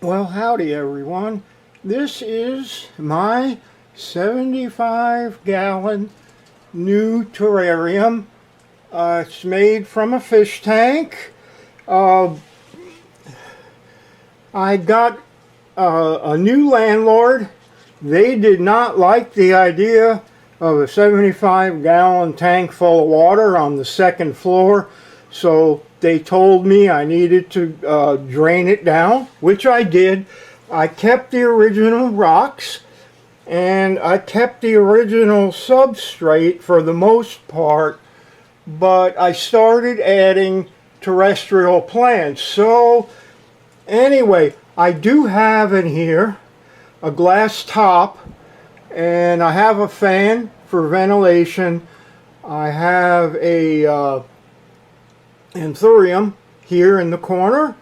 Well, howdy everyone. This is my 75-gallon new terrarium. It's made from a fish tank. I got a new landlord. They did not like the idea of a 75-gallon tank full of water on the second floor, so they told me I needed to drain it down, which I did. I kept the original rocks and I kept the original substrate for the most part, but I started adding terrestrial plants. So anyway, I do have in here a glass top, and I have a fan for ventilation. I have a anthurium here in the corner,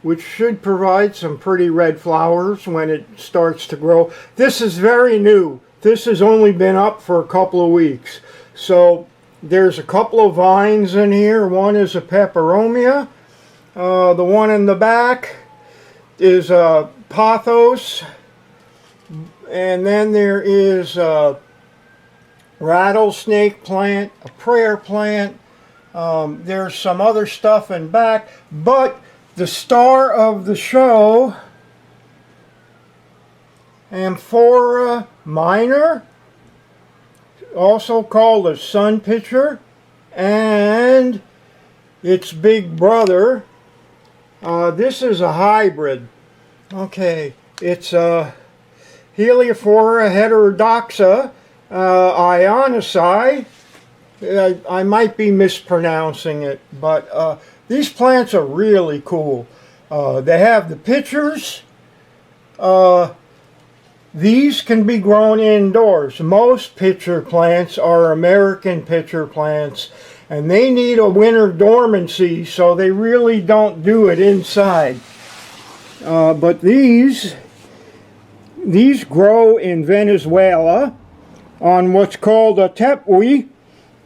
which should provide some pretty red flowers when it starts to grow. This is very new. This has only been up for a couple of weeks. So there's a couple of vines in here. One is a peperomia. The one in the back is a pothos. And then there is a rattlesnake plant, a prayer plant. There's some other stuff in back, but the star of the show, Heliamphora minor, also called a sun pitcher, and its big brother. This is a hybrid. Okay, it's a Heliamphora heterodoxa ionosi. I might be mispronouncing it, but these plants are really cool. They have the pitchers. These can be grown indoors. Most pitcher plants are American pitcher plants, and they need a winter dormancy, so they really don't do it inside. But these grow in Venezuela on what's called a tepuy,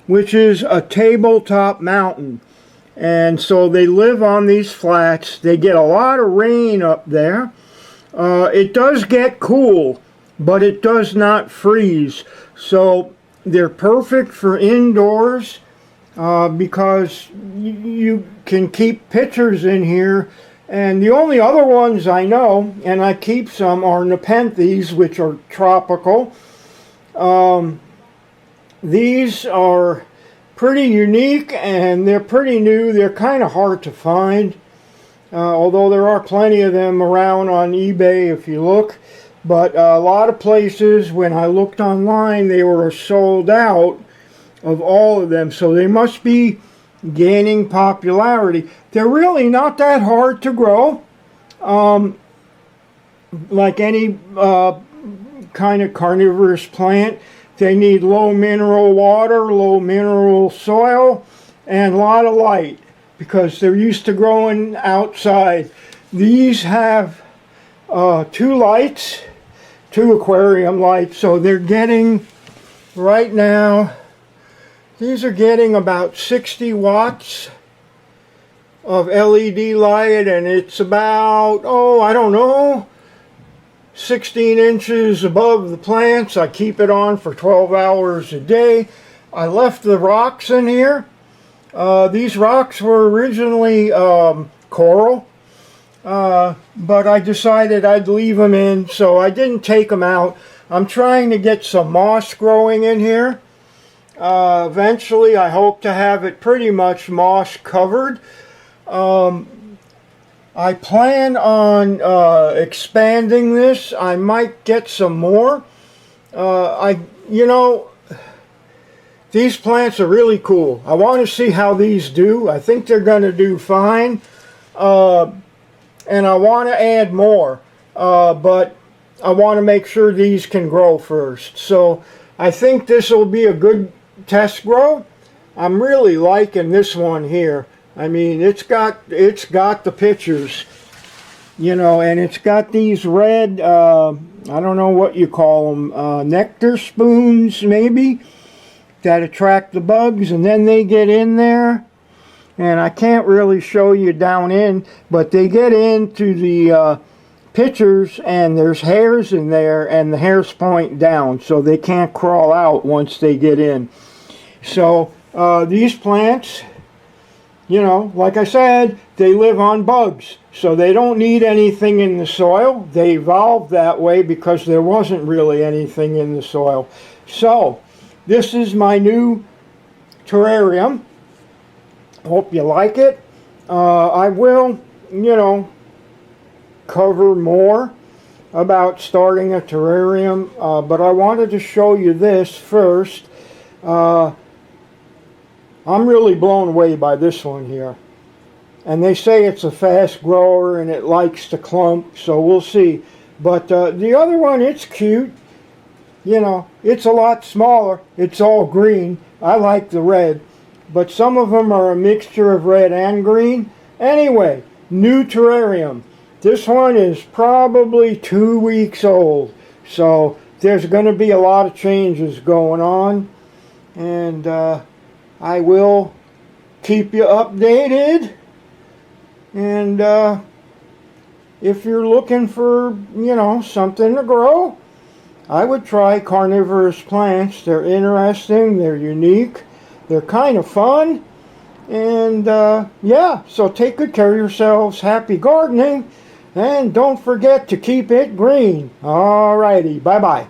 which is a tabletop mountain. And so they live on these flats. They get a lot of rain up there. It does get cool, but it does not freeze. So they're perfect for indoors because you can keep pitchers in here. And the only other ones I know, and I keep some, are nepenthes, which are tropical. These are pretty unique, and they're pretty new. They're kind of hard to find, although there are plenty of them around on eBay if you look. But a lot of places, when I looked online, they were sold out of all of them. So they must be gaining popularity. They're really not that hard to grow. Like any kind of carnivorous plant, they need low mineral water, low mineral soil, and a lot of light because they're used to growing outside. These have 2 lights, 2 aquarium lights, so they're getting, right now, these are getting about 60 watts of LED light, and it's about, I don't know, 16 inches above the plants. I keep it on for 12 hours a day. I left the rocks in here. These rocks were originally coral, but I decided I'd leave them in, so I didn't take them out. I'm trying to get some moss growing in here. Eventually I hope to have it pretty much moss covered. I plan on expanding this. I might get some more. These plants are really cool. I want to see how these do. I think they're going to do fine. And I want to add more. But I want to make sure these can grow first. So I think this will be a good test grow. I'm really liking this one here. I mean, it's got the pitchers, and it's got these red, I don't know what you call them, nectar spoons maybe, that attract the bugs, and then they get in there, and I can't really show you down in, but they get into the pictures, and there's hairs in there, and the hairs point down, so they can't crawl out once they get in. So these plants, you know, like I said, they live on bugs, so they don't need anything in the soil. They evolved that way because there wasn't really anything in the soil. So this is my new terrarium. Hope you like it. I will, you know, cover more about starting a terrarium, but I wanted to show you this first. I'm really blown away by this one here, and they say it's a fast grower and it likes to clump, so we'll see. But the other one, it's cute. You know, it's a lot smaller. It's all green. I like the red, but some of them are a mixture of red and green. Anyway, new terrarium. This one is probably 2 weeks old, so there's going to be a lot of changes going on, and I will keep you updated. And if you're looking for, you know, something to grow, I would try carnivorous plants. They're interesting, they're unique, they're kind of fun, and yeah, so take good care of yourselves. Happy gardening. And don't forget to keep it green. Alrighty, bye-bye.